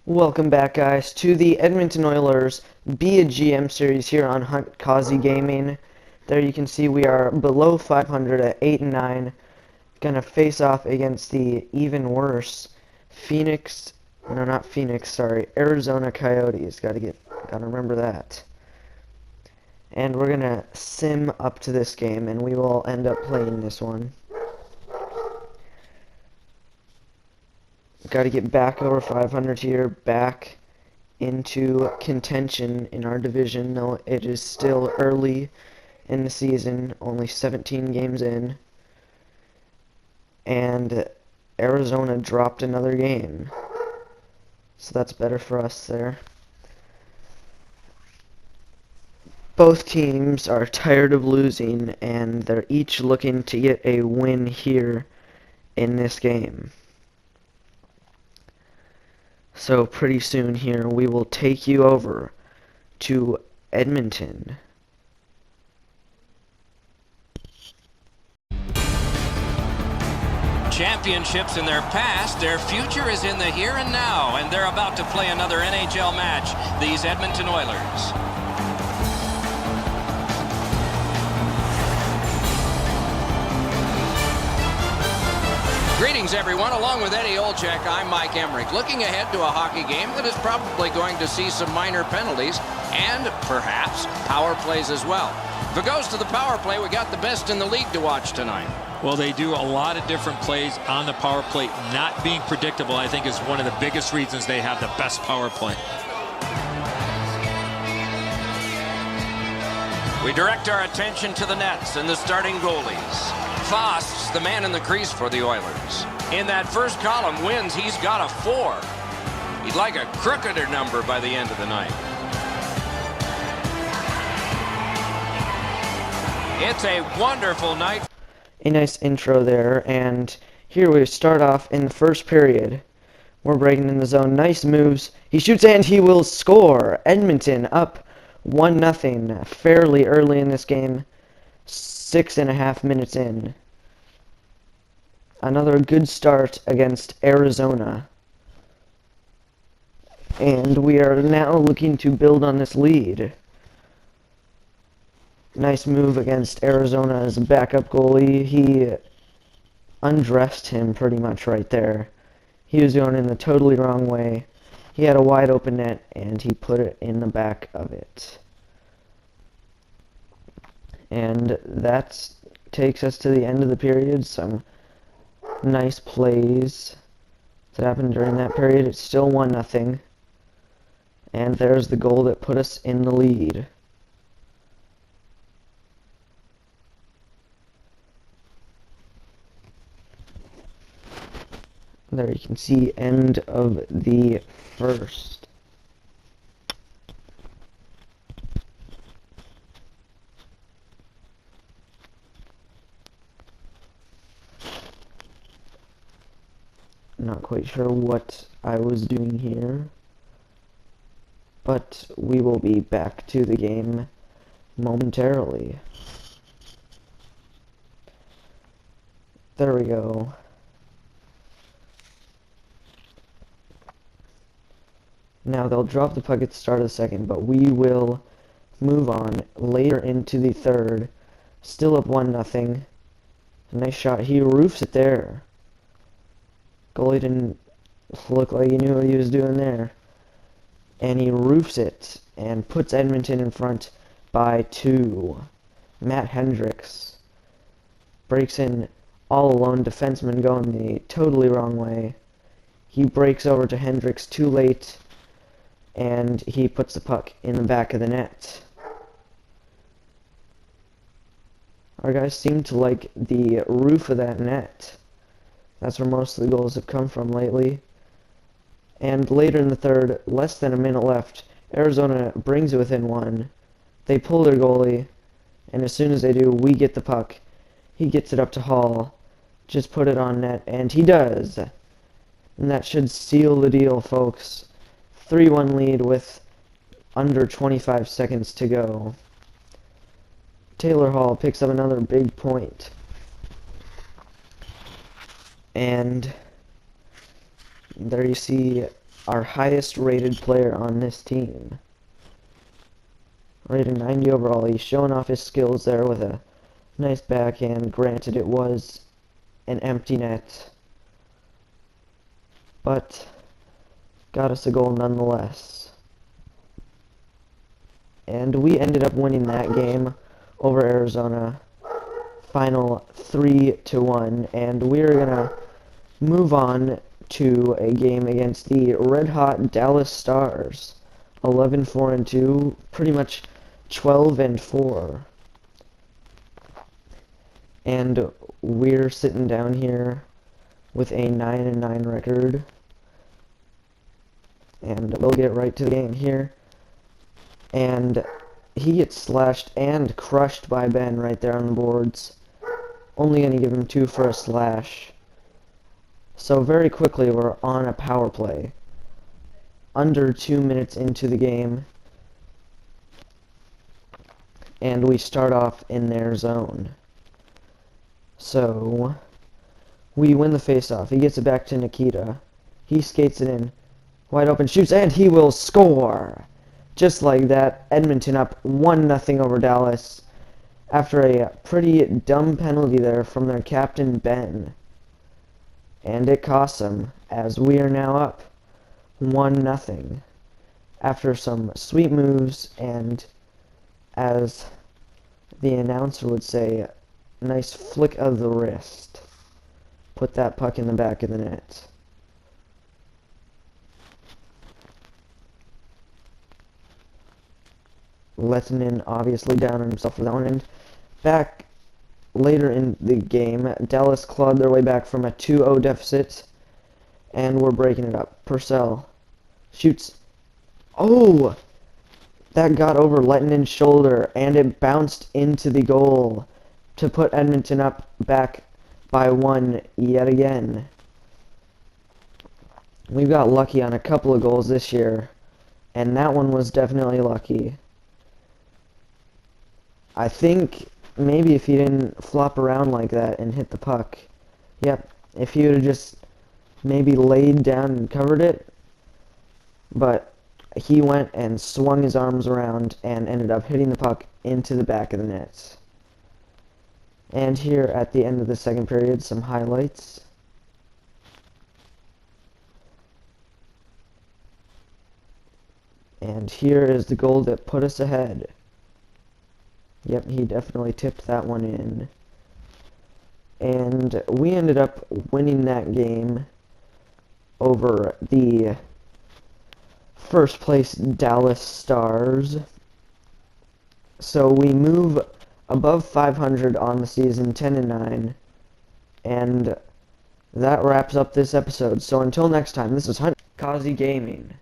Welcome back, guys, to the Edmonton Oilers Be a GM series here on Hunt Causey Gaming. There you can see we are below 500 at 8-9. Gonna face off against the even worse Arizona Coyotes. Gotta remember that. And we're gonna sim up to this game, and we will end up playing this one. Got to get back over 500 here, back into contention in our division, though it is still early in the season, only 17 games in, and Arizona dropped another game, so that's better for us there. Both teams are tired of losing, and they're each looking to get a win here in this game. So pretty soon here, we will take you over to Edmonton. Championships in their past, their future is in the here and now, and they're about to play another NHL match, these Edmonton Oilers. Greetings, everyone. Along with Eddie Olczyk, I'm Mike Emmerich, looking ahead to a hockey game that is probably going to see some minor penalties and, perhaps, power plays as well. If it goes to the power play, we got the best in the league to watch tonight. Well, they do a lot of different plays on the power play. Not being predictable, I think, is one of the biggest reasons they have the best power play. We direct our attention to the nets and the starting goalies. Fost's the man in the crease for the Oilers. In that first column, wins, he's got a 4. He'd like a crookeder number by the end of the night. It's a wonderful night. A nice intro there, and here we start off in the first period. We're breaking in the zone. Nice moves. He shoots and he will score. Edmonton up 1-0 fairly early in this game. 6.5 minutes in. Another good start against Arizona. And we are now looking to build on this lead. Nice move against Arizona's backup goalie. He undressed him pretty much right there. He was going in the totally wrong way. He had a wide open net and he put it in the back of it. And that takes us to the end of the period. Some nice plays that happened during that period. It's still 1-0. And there's the goal that put us in the lead. There you can see end of the first. Not quite sure what I was doing here, but we will be back to the game momentarily. There we go. Now they'll drop the puck at the start of the second, but we will move on later into the third. Still up 1-0. A nice shot. He roofs it there. Goalie didn't look like he knew what he was doing there. And he roofs it and puts Edmonton in front by 2. Matt Hendricks breaks in all alone. Defenseman going the totally wrong way. He breaks over to Hendricks too late. And he puts the puck in the back of the net. Our guys seem to like the roof of that net. That's where most of the goals have come from lately. And later in the third, less than a minute left, Arizona brings it within 1. They pull their goalie, and as soon as they do, we get the puck. He gets it up to Hall. Just put it on net, and he does. And that should seal the deal, folks. 3-1 lead with under 25 seconds to go. Taylor Hall picks up another big point. And there you see our highest rated player on this team. Rated 90 overall. He's showing off his skills there with a nice backhand. Granted, it was an empty net, but got us a goal nonetheless. And we ended up winning that game over Arizona. Final 3-1, and we're gonna move on to a game against the red-hot Dallas Stars. 11-4-2, pretty much 12-4. And we're sitting down here with a 9-9 record. And we'll get right to the game here. And he gets slashed and crushed by Ben right there on the boards. Only going to give him 2 for a slash. So very quickly we're on a power play. Under 2 minutes into the game. And we start off in their zone. So we win the face-off. He gets it back to Nikita. He skates it in. Wide open, shoots, and he will score! Just like that, Edmonton up 1-0 over Dallas after a pretty dumb penalty there from their captain, Ben. And it costs them, as we are now up 1-0 after some sweet moves and, as the announcer would say, nice flick of the wrist. Put that puck in the back of the net. Lettinen obviously down on himself for that one. And back later in the game, Dallas clawed their way back from a 2-0 deficit, and we're breaking it up. Purcell shoots. Oh! That got over Lettinen's shoulder, and it bounced into the goal to put Edmonton up back by 1 yet again. We've got lucky on a couple of goals this year, and that one was definitely lucky. I think maybe if he didn't flop around like that and hit the puck, yep, if he would have just maybe laid down and covered it, but he went and swung his arms around and ended up hitting the puck into the back of the net. And here at the end of the second period, some highlights. And here is the goal that put us ahead. Yep, he definitely tipped that one in. And we ended up winning that game over the first place Dallas Stars. So we move above 500 on the season, 10-9. And that wraps up this episode. So until next time, this is Hunt Kazi Gaming.